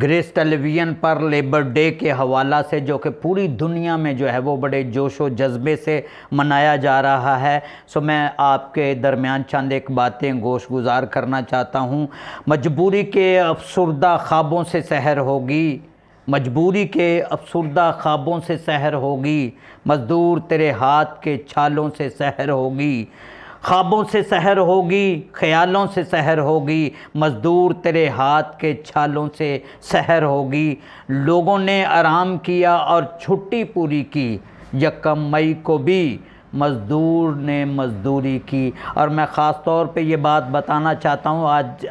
Grease ٹیلی vision پر labour day کے حوالہ سے جو کہ پوری دنیا میں جو ہے وہ بڑے جوش و جذبے سے منایا جا رہا ہے، میں آپ کے درمیان چند ایک باتیں گوش گزار کرنا چاہتا ہوں۔ مجبوری کے افسردہ خوابوں سے سحر ہوگی، مجبوری کے افسردہ خوابوں سے سحر ہوگی، مزدور تیرے ہاتھ کے چھالوں سے سحر ہوگی، خوابوں سے سحر ہوگی، خیالوں سے سحر ہوگی، مزدور تیرے ہاتھ کے چھالوں سے سحر ہوگی۔ لوگوں نے آرام کیا اور چھٹی پوری کی، یکم مئی کو بھی مزدور نے مزدوری کی۔ اور میں خاص طور پہ یہ بات بتانا چاہتا ہوں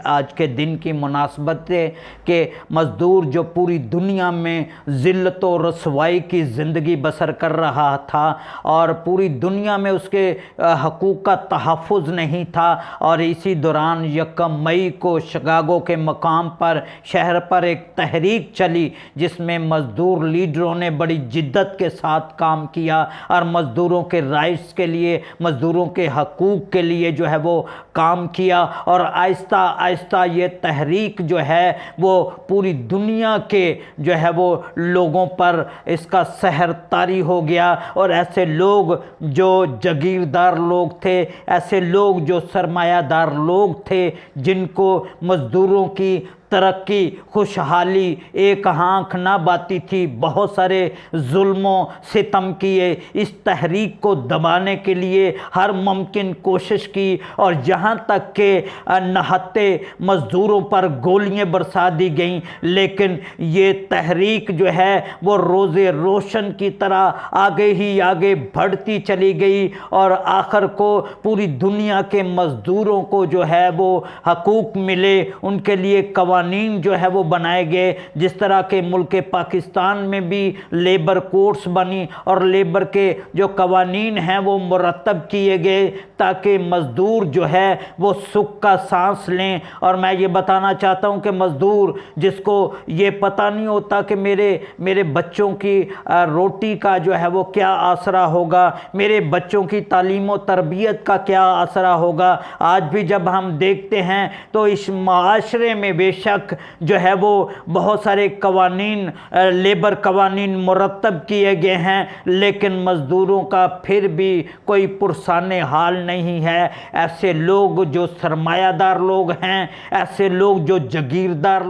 آج کے دن کی مناسبت سے کہ مزدور جو پوری دنیا میں ذلت و رسوائی کی زندگی بسر کر رہا تھا اور پوری دنیا میں اس کے حقوق کا تحفظ نہیں تھا، اور اسی دوران یکم مئی کو شکاگو کے مقام پر شہر پر ایک تحریک چلی جس میں مزدور لیڈروں نے بڑی جدت کے ساتھ کام کیا اور مزدوروں کے رائٹس کے لیے، مزدوروں کے حقوق کے لیے جو ہے وہ کام کیا، اور آہستہ آہستہ یہ تحریک جو ہے وہ پوری دنیا کے جو ہے وہ لوگوں پر اس کا سحر طاری ہو گیا۔ اور ایسے لوگ جو جاگیردار لوگ تھے، ایسے لوگ جو سرمایہ دار لوگ تھے، جن کو مزدوروں کی ترقی، خوشحالی ایک آنکھ نہ باتی تھی، بہت سارے ظلم و ستم کیے، اس تحریک کو دبانے کے لیے ہر ممکن کوشش کی، اور یہاں تک کہ نہتے مزدوروں پر گولیاں برسا دی گئیں، لیکن یہ تحریک جو ہے وہ روز روشن کی طرح آگے ہی آگے بڑھتی چلی گئی، اور آخر کو پوری دنیا کے مزدوروں کو جو ہے وہ حقوق ملے، ان کے لیے قوانین جو ہے وہ بنائے گئے، جس طرح کے ملک پاکستان میں بھی لیبر کورٹس بنی اور لیبر کے جو قوانین ہیں وہ مرتب کیے گئے تاکہ مزدور جو ہے وہ سکھ کا سانس لیں۔ اور میں یہ بتانا چاہتا ہوں کہ مزدور جس کو یہ پتہ نہیں ہوتا کہ میرے بچوں کی روٹی کا جو ہے وہ کیا آسرا ہوگا، میرے بچوں کی تعلیم و تربیت کا کیا آسرا ہوگا، آج بھی جب ہم دیکھتے ہیں تو اس معاشرے میں بے شک جو ہے وہ بہت سارے قوانین، لیبر قوانین مرتب کیے گئے ہیں، لیکن مزدوروں کا پھر بھی کوئی پرسان حال نہیں ہے۔ ایسے لوگ جو سرمایہ دار لوگ ہیں، ایسے لوگ جو جاگیردار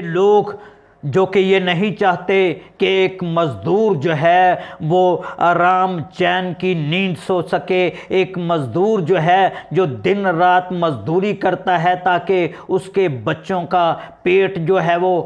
لوگ جو کہ یہ نہیں چاہتے کہ ایک مزدور جو ہے وہ آرام چین کی نیند سو سکے، ایک مزدور جو ہے جو دن رات مزدوری کرتا ہے تاکہ اس کے بچوں کا پیٹ جو ہے وہ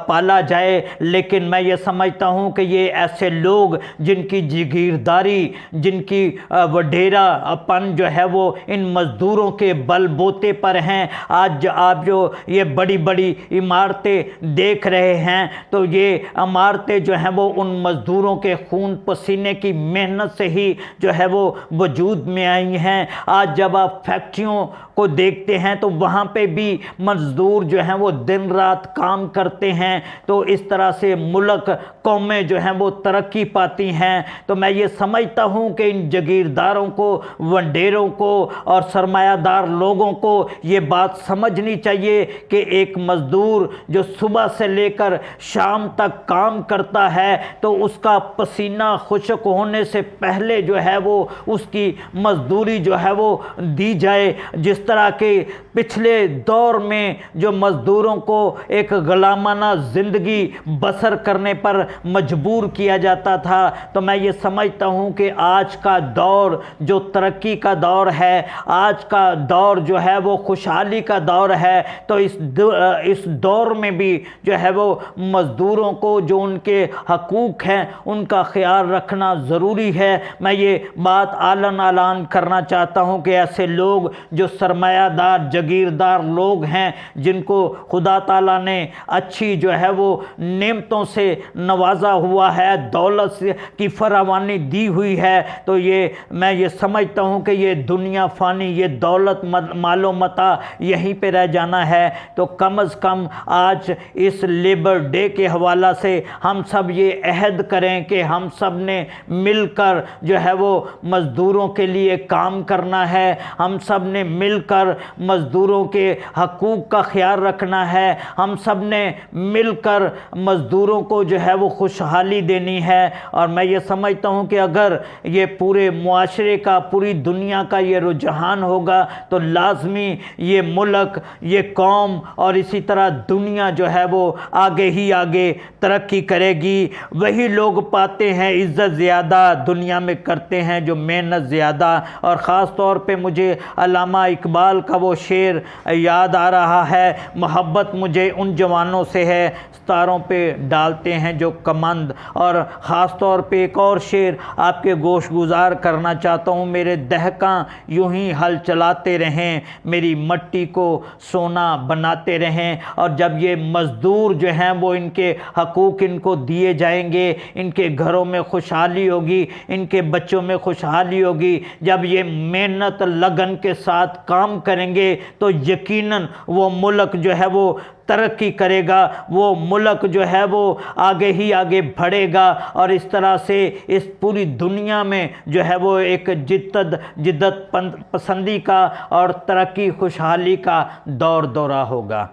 پالا جائے۔ لیکن میں یہ سمجھتا ہوں کہ یہ ایسے لوگ جن کی جاگیرداری، جن کی وڈیرا اپن جو ہے وہ ان مزدوروں کے بل بوتے پر ہیں۔ آج آپ جو یہ بڑی بڑی عمارتیں دیکھ رہے ہیں تو یہ عمارتیں جو ہیں وہ ان مزدوروں کے خون پسینے کی محنت سے ہی جو ہے وہ وجود میں آئی ہیں۔ آج جب آپ فیکٹریوں کو دیکھتے ہیں تو وہاں پہ بھی مزدور جو ہیں وہ دن رات کام کرتے ہیں، تو اس طرح سے ملک، قومیں جو ہیں وہ ترقی پاتی ہیں۔ تو میں یہ سمجھتا ہوں کہ ان جاگیرداروں کو، ونڈیروں کو اور سرمایہ دار لوگوں کو یہ بات سمجھنی چاہیے کہ ایک مزدور جو صبح سے لے کر شام تک کام کرتا ہے تو اس کا پسینہ خشک ہونے سے پہلے جو ہے وہ اس کی مزدوری جو ہے وہ دی جائے۔ جس طرح کے پچھلے دور میں جو مزدوروں کو ایک غلامانہ زندگی بسر کرنے پر مجبور کیا جاتا تھا، تو میں یہ سمجھتا ہوں کہ آج کا دور جو ترقی کا دور ہے، آج کا دور جو ہے وہ خوشحالی کا دور ہے، تو اس دور میں بھی جو ہے وہ مزدوروں کو جو ان کے حقوق ہیں ان کا خیال رکھنا ضروری ہے۔ میں یہ بات اعلان کرنا چاہتا ہوں کہ ایسے لوگ جو سرمایہ دار، جاگیردار لوگ ہیں، جن کو خدا تعالیٰ نے اچھی جو ہے وہ نعمتوں سے نوازا ہوا ہے، دولت کی فراوانی دی ہوئی ہے، تو میں یہ سمجھتا ہوں کہ یہ دنیا فانی، یہ دولت، مال و متاع یہیں پہ رہ جانا ہے، تو کم از کم آج اس لیبر لیبر ڈے کے حوالہ سے ہم سب یہ عہد کریں کہ ہم سب نے مل کر جو ہے وہ مزدوروں کے لیے کام کرنا ہے، ہم سب نے مل کر مزدوروں کے حقوق کا خیال رکھنا ہے، ہم سب نے مل کر مزدوروں کو جو ہے وہ خوشحالی دینی ہے۔ اور میں یہ سمجھتا ہوں کہ اگر یہ پورے معاشرے کا، پوری دنیا کا یہ رجحان ہوگا تو لازمی یہ ملک، یہ قوم اور اسی طرح دنیا جو ہے وہ آگے ہی آگے ترقی کرے گی۔ وہی لوگ پاتے ہیں عزت زیادہ دنیا میں کرتے ہیں جو محنت زیادہ۔ اور خاص طور پہ مجھے علامہ اقبال کا وہ شعر یاد آ رہا ہے، محبت مجھے ان جوانوں سے ہے ستاروں پہ ڈالتے ہیں جو کمند۔ اور خاص طور پہ ایک اور شعر آپ کے گوش گزار کرنا چاہتا ہوں، میرے دہقاں یوں ہی ہل چلاتے رہیں، میری مٹی کو سونا بناتے رہیں۔ اور جب یہ مزدور جو ہیں وہ ان کے حقوق ان کو دیے جائیں گے، ان کے گھروں میں خوشحالی ہوگی، ان کے بچوں میں خوشحالی ہوگی۔ جب یہ محنت لگن کے ساتھ کام کریں گے تو یقیناً وہ ملک جو ہے وہ ترقی کرے گا، وہ ملک جو ہے وہ آگے ہی آگے بڑھے گا۔ اور اس طرح سے اس پوری دنیا میں جو ہے وہ ایک جدت پسندی کا اور ترقی خوشحالی کا دور دورہ ہوگا۔